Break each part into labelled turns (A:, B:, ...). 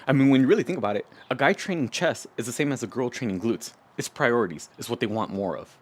A: I mean, when you really think about it, a guy training chest is the same as a girl training glutes. It's priorities. It's what they want more of.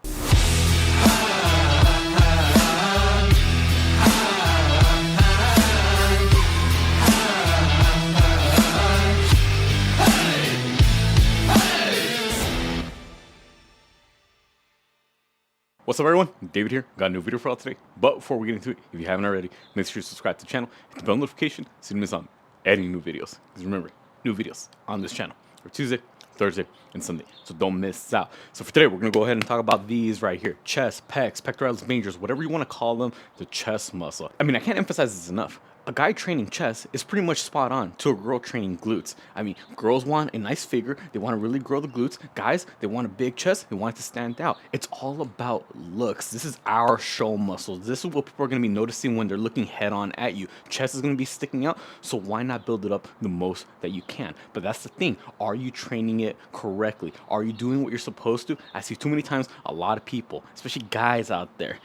A: What's up, everyone? David here. Got a new video for y'all today. But before we get into it, if you haven't already, make sure you subscribe to the channel, hit the bell notification so you don't miss on any new videos. Because remember, new videos on this channel for Tuesday, Thursday, and Sunday. So don't miss out. So for today, we're going to go ahead and talk about these right here. Chest, pecs, pectoralis majors, whatever you want to call them, the chest muscle. I mean, I can't emphasize this enough. A guy training chest is pretty much spot on to a girl training glutes. I mean, girls want a nice figure. They want to really grow the glutes. Guys, they want a big chest. They want it to stand out. It's all about looks. This is our show muscles. This is what people are going to be noticing when they're looking head on at you. Chest is going to be sticking out, so why not build it up the most that you can? But that's the thing. Are you training it correctly? Are you doing what you're supposed to? I see too many times a lot of people, especially guys out there,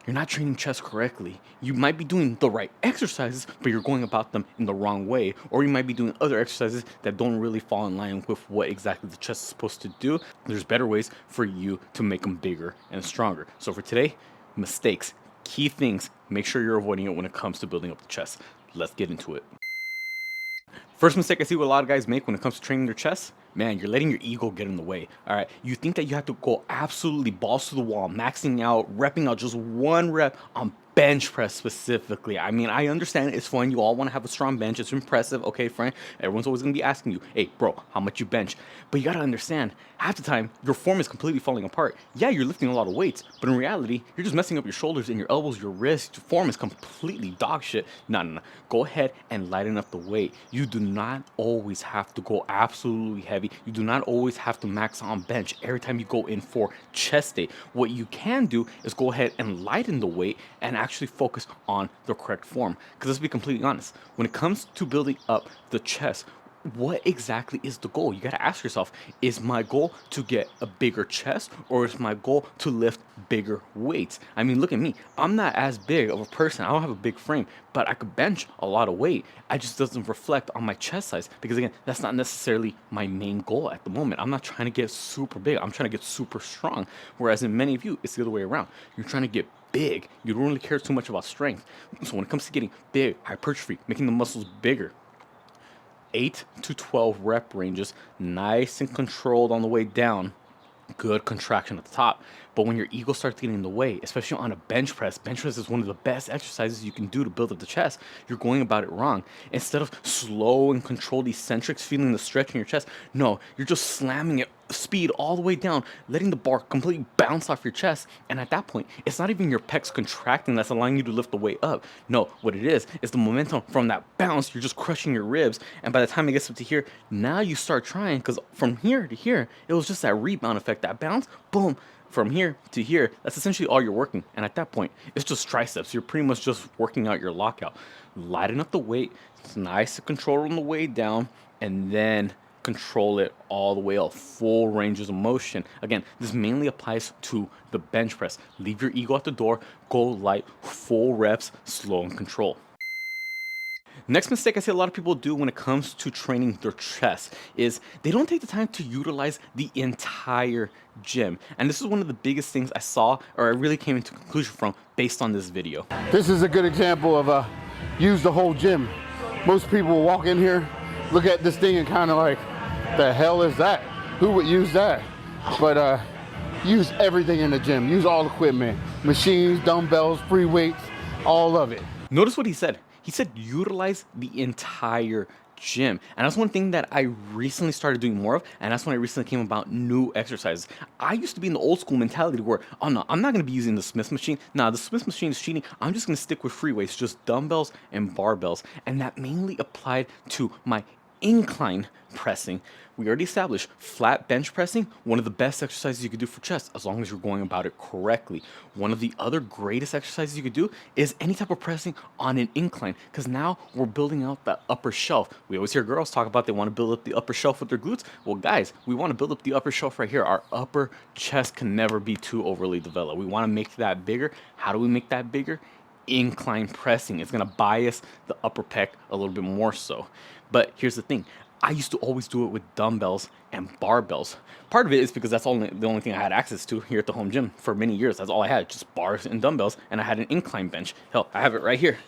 A: you're not training chest correctly. You might be doing the right exercises, but you're going about them in the wrong way. Or you might be doing other exercises that don't really fall in line with what exactly the chest is supposed to do. There's better ways for you to make them bigger and stronger. So for today, mistakes, key things, make sure you're avoiding it when it comes to building up the chest. Let's get into it. First mistake I see what a lot of guys make when it comes to training their chest, man, you're letting your ego get in the way. All right, you think that you have to go absolutely balls to the wall, maxing out, repping out just one rep on bench press specifically. I mean, I understand it's fun. You all want to have a strong bench. It's impressive. Okay, friend. Everyone's always going to be asking you, hey, bro, how much you bench? But you got to understand, half the time, your form is completely falling apart. Yeah, you're lifting a lot of weights, but in reality, you're just messing up your shoulders and your elbows, your wrists. Your form is completely dog shit. No. Go ahead and lighten up the weight. You do not always have to go absolutely heavy. You do not always have to max on bench every time you go in for chest day. What you can do is go ahead and lighten the weight and actually focus on the correct form. Because let's be completely honest, when it comes to building up the chest, what exactly is the goal? You got to ask yourself, is my goal to get a bigger chest, or is my goal to lift bigger weights? I mean, look at me. I'm not as big of a person. I don't have a big frame, but I could bench a lot of weight. It just doesn't reflect on my chest size because, again, that's not necessarily my main goal at the moment. I'm not trying to get super big. I'm trying to get super strong. Whereas in many of you, it's the other way around. You're trying to get big. You don't really care too much about strength. So when it comes to getting big, hypertrophy, making the muscles bigger, 8 to 12 rep ranges, nice and controlled on the way down, good contraction at the top. But when your ego starts getting in the way, especially on a bench press is one of the best exercises you can do to build up the chest. You're going about it wrong. Instead of slow and controlled eccentrics, feeling the stretch in your chest, no, you're just slamming it speed all the way down, letting the bar completely bounce off your chest. And at that point, it's not even your pecs contracting that's allowing you to lift the weight up. No, what it is the momentum from that bounce. You're just crushing your ribs. And by the time it gets up to here, now you start trying, because from here to here, it was just that rebound effect, that bounce, boom. From here to here, that's essentially all you're working. And at that point, it's just triceps. You're pretty much just working out your lockout. Lighten up the weight. It's nice to control on the way down, and then control it all the way up, full ranges of motion. Again, this mainly applies to the bench press. Leave your ego at the door, go light, full reps, slow and control. Next mistake I see a lot of people do when it comes to training their chest is they don't take the time to utilize the entire gym. And this is one of the biggest things I saw, or I really came into conclusion from, based on this video.
B: This is a good example of use the whole gym. Most people will walk in here, look at this thing and kind of like, the hell is that? Who would use that? But use everything in the gym. Use all equipment, machines, dumbbells, free weights, all of it.
A: Notice what he said. He said utilize the entire gym. And that's one thing that I recently started doing more of, and that's when I recently came about new exercises. I used to be in the old school mentality where, oh no, I'm not going to be using the Smith machine. Nah, the Smith machine is cheating. I'm just going to stick with free weights, just dumbbells and barbells. And that mainly applied to my incline pressing. We already established flat bench pressing, one of the best exercises you could do for chest, as long as you're going about it correctly. One of the other greatest exercises you could do is any type of pressing on an incline, because now we're building out that upper shelf. We always hear girls talk about they want to build up the upper shelf with their glutes. Well, guys, we want to build up the upper shelf right here. Our upper chest can never be too overly developed. We want to make that bigger. How do we make that bigger? Incline pressing. It's going to bias the upper pec a little bit more so. But here's the thing. I used to always do it with dumbbells and barbells. Part of it is because that's the only thing I had access to here at the home gym for many years. That's all I had, just bars and dumbbells, and I had an incline bench. Hell, I have it right here.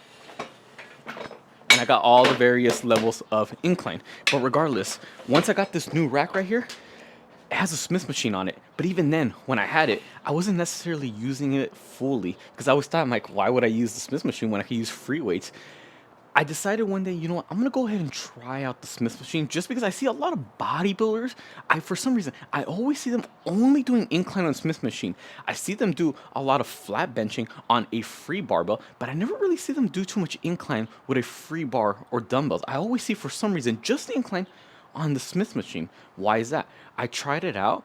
A: And I got all the various levels of incline. But regardless, once I got this new rack right here, it has a Smith machine on it. But even then, when I had it, I wasn't necessarily using it fully because I always thought, I'm like, why would I use the Smith machine when I could use free weights? I decided one day, you know what, I'm gonna go ahead and try out the Smith machine just because I see a lot of bodybuilders. For some reason, I always see them only doing incline on Smith machine. I see them do a lot of flat benching on a free barbell, but I never really see them do too much incline with a free bar or dumbbells. I always see, for some reason, just the incline on the Smith machine. Why is that? I tried it out.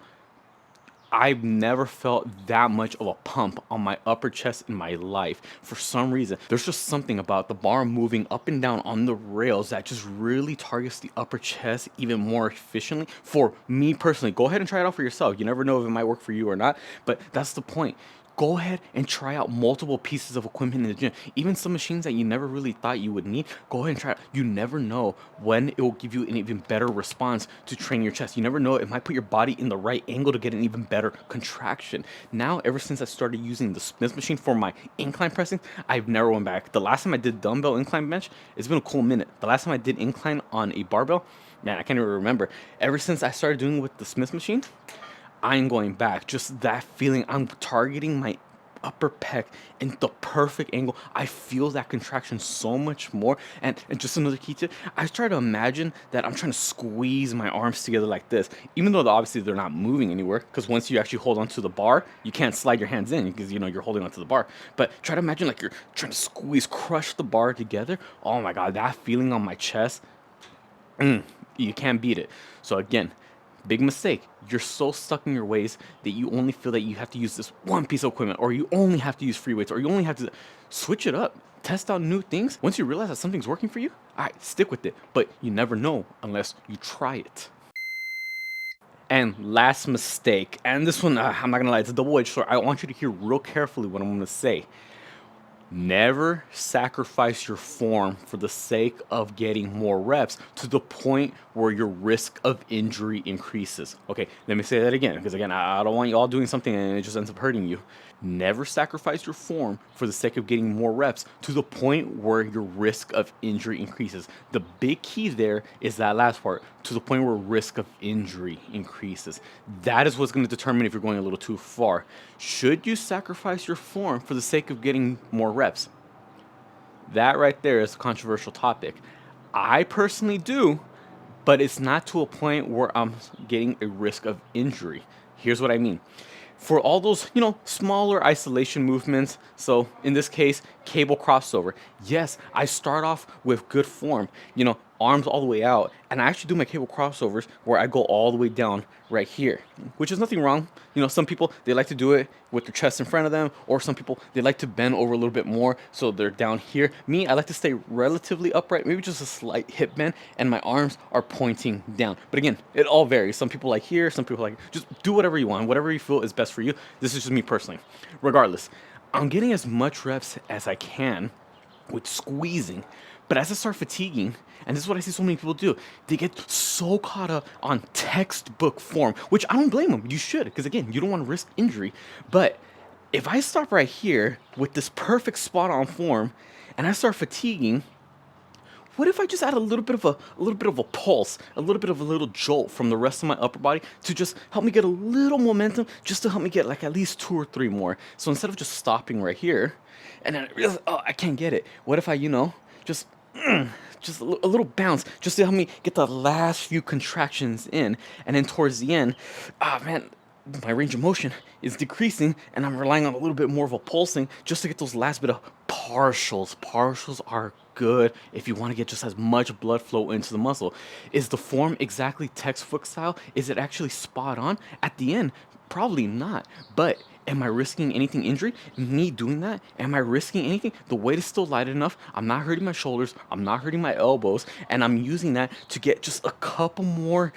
A: I've never felt that much of a pump on my upper chest in my life. For some reason, there's just something about the bar moving up and down on the rails that just really targets the upper chest even more efficiently. For me personally, go ahead and try it out for yourself. You never know if it might work for you or not, but that's the point. Go ahead and try out multiple pieces of equipment in the gym. Even some machines that you never really thought you would need, go ahead and try it. You never know when it will give you an even better response to train your chest. You never know, it might put your body in the right angle to get an even better contraction. Now, ever since I started using the Smith machine for my incline pressing, I've never went back. The last time I did dumbbell incline bench, it's been a cool minute. The last time I did incline on a barbell, man, I can't even remember. Ever since I started doing it with the Smith machine, I ain't going back. Just that feeling, I'm targeting my upper pec in the perfect angle. I feel that contraction so much more. And just another key tip, I try to imagine that I'm trying to squeeze my arms together like this, even though obviously they're not moving anywhere, because once you actually hold onto the bar, you can't slide your hands in because, you know, you're holding onto the bar. But try to imagine like you're trying to squeeze, crush the bar together. Oh my God, that feeling on my chest, you can't beat it. So again, big mistake. You're so stuck in your ways that you only feel that you have to use this one piece of equipment, or you only have to use free weights, or you only have to switch it up. Test out new things. Once you realize that something's working for you, all right, stick with it. But you never know unless you try it. And last mistake, and this one, I'm not gonna lie, it's a double-edged sword. I want you to hear real carefully what I'm gonna say. Never sacrifice your form for the sake of getting more reps to the point where your risk of injury increases. Okay, let me say that again, because again, I don't want you all doing something and it just ends up hurting you. Never sacrifice your form for the sake of getting more reps to the point where your risk of injury increases. The big key there is that last part, to the point where risk of injury increases. That is what's going to determine if you're going a little too far. Should you sacrifice your form for the sake of getting more reps? That right there is a controversial topic. I personally do, but it's not to a point where I'm getting a risk of injury. Here's what I mean. For all those, you know, smaller isolation movements, so in this case, cable crossover, yes, I start off with good form, you know, arms all the way out, and I actually do my cable crossovers where I go all the way down right here, which is nothing wrong. You know, some people, they like to do it with their chest in front of them, or some people, they like to bend over a little bit more, so they're down here. Me, I like to stay relatively upright, maybe just a slight hip bend, and my arms are pointing down. But again, it all varies. Some people like here, some people like, just do whatever you want, whatever you feel is best for you. This is just me personally. Regardless, I'm getting as much reps as I can with squeezing, but as I start fatiguing, and this is what I see so many people do, they get so caught up on textbook form, which I don't blame them. You should, because again, you don't want to risk injury. But if I stop right here with this perfect spot on form and I start fatiguing, what if I just add a little bit of a pulse, a little jolt from the rest of my upper body to just help me get a little momentum, just to help me get like at least 2 or 3 more. So instead of just stopping right here, and then I realize, oh, I can't get it. What if I, you know, just a little bounce, just to help me get the last few contractions in, and then towards the end, man, my range of motion is decreasing, and I'm relying on a little bit more of a pulsing just to get those last bit of partials. Partials are good if you want to get just as much blood flow into the muscle. Is the form exactly textbook style? Is it actually spot on? At the end, probably not. But am I risking anything injury? Me doing that? Am I risking anything? The weight is still light enough. I'm not hurting my shoulders. I'm not hurting my elbows. And I'm using that to get just a couple more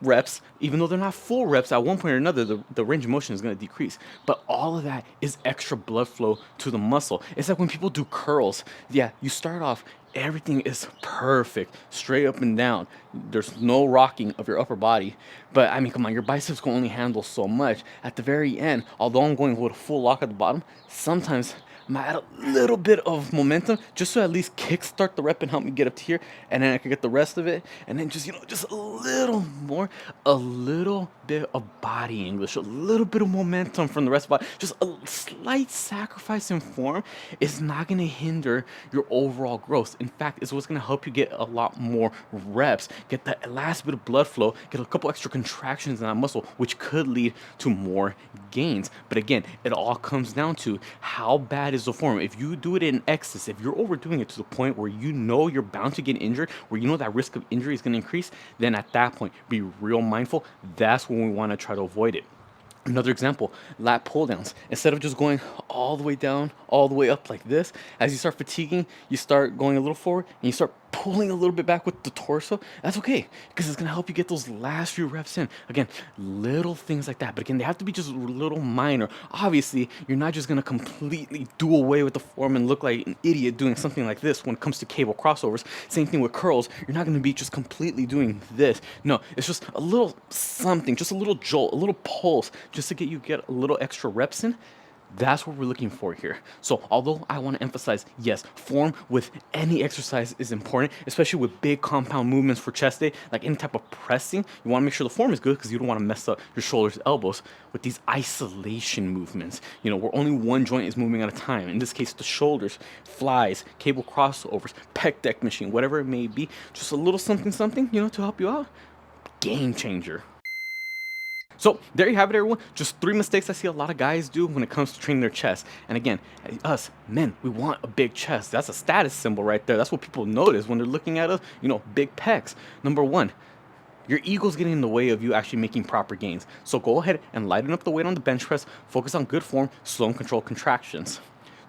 A: reps, even though they're not full reps, at one point or another, the range of motion is going to decrease. But all of that is extra blood flow to the muscle. It's like when people do curls. Yeah, you start off, everything is perfect, straight up and down. There's no rocking of your upper body. But I mean, come on, your biceps can only handle so much. At the very end, although I'm going with a full lock at the bottom, sometimes I might add a little bit of momentum just to at least kickstart the rep and help me get up to here, and then I can get the rest of it, and then just, just a little more, a little bit of body English, a little bit of momentum from the rest of the body, just a slight sacrifice in form is not going to hinder your overall growth. In fact, it's what's going to help you get a lot more reps, get that last bit of blood flow, get a couple extra contractions in that muscle, which could lead to more gains. But again, it all comes down to how bad is the form. If you do it in excess, if you're overdoing it to the point where you know you're bound to get injured, where you know that risk of injury is going to increase, then at that point, be real mindful. That's when we want to try to avoid it. Another example, lat pull downs. Instead of just going all the way down, all the way up like this, as you start fatiguing, you start going a little forward and you start pulling a little bit back with the torso. That's okay, because it's going to help you get those last few reps in. Again, little things like that. But again, they have to be just little minor. Obviously, you're not just going to completely do away with the form and look like an idiot doing something like this when it comes to cable crossovers. Same thing with curls. You're not going to be just completely doing this. No, it's just a little something, just a little jolt, a little pulse, just to get a little extra reps in. That's what we're looking for here. So although I want to emphasize, yes, form with any exercise is important, especially with big compound movements for chest day, like any type of pressing. You want to make sure the form is good because you don't want to mess up your shoulders, elbows with these isolation movements, where only one joint is moving at a time. In this case, the shoulders, flies, cable crossovers, pec deck machine, whatever it may be, just a little something, to help you out. Game changer. So there you have it, everyone. Just 3 mistakes I see a lot of guys do when it comes to training their chest. And again, us men, we want a big chest. That's a status symbol right there. That's what people notice when they're looking at us, big pecs. Number 1, your ego's getting in the way of you actually making proper gains. So go ahead and lighten up the weight on the bench press, focus on good form, slow and controlled contractions.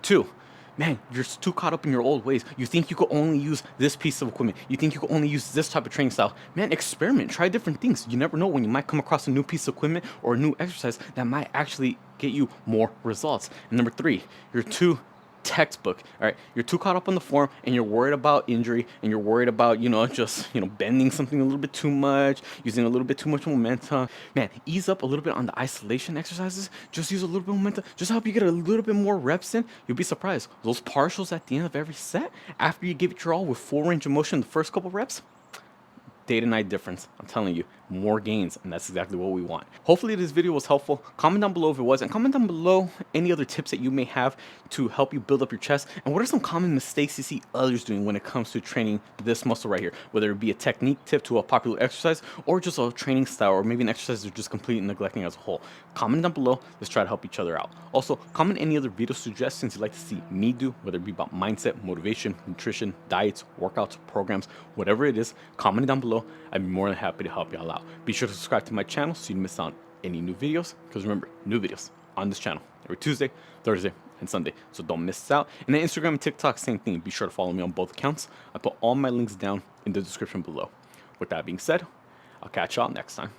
A: 2, man, you're too caught up in your old ways. You think you could only use this piece of equipment. You think you could only use this type of training style. Man, experiment, try different things. You never know when you might come across a new piece of equipment or a new exercise that might actually get you more results. And number 3, you're too textbook. All right, you're too caught up on the form and you're worried about injury and you're worried about bending something a little bit too much, using a little bit too much momentum. Man, ease up a little bit on the isolation exercises. Just use a little bit of momentum, just help you get a little bit more reps in. You'll be surprised, those partials at the end of every set, after you give it your all with full range of motion the first couple reps, day to night difference. I'm telling you, more gains, and that's exactly what we want. Hopefully this video was helpful. Comment down below if it was, and comment down below any other tips that you may have to help you build up your chest, and what are some common mistakes you see others doing when it comes to training this muscle right here, whether it be a technique tip to a popular exercise or just a training style, or maybe an exercise you're just completely neglecting as a whole. Comment down below. Let's try to help each other out. Also, comment any other video suggestions you'd like to see me do, whether it be about mindset, motivation, nutrition, diets, workouts, programs, whatever it is. Comment down below. I'd be more than happy to help y'all out. Be sure to subscribe to my channel so you don't miss out on any new videos, because remember, new videos on this channel every Tuesday, Thursday, and Sunday, so don't miss out. And then Instagram and TikTok, same thing. Be sure to follow me on both accounts. I put all my links down in the description below. With that being said, I'll catch y'all next time.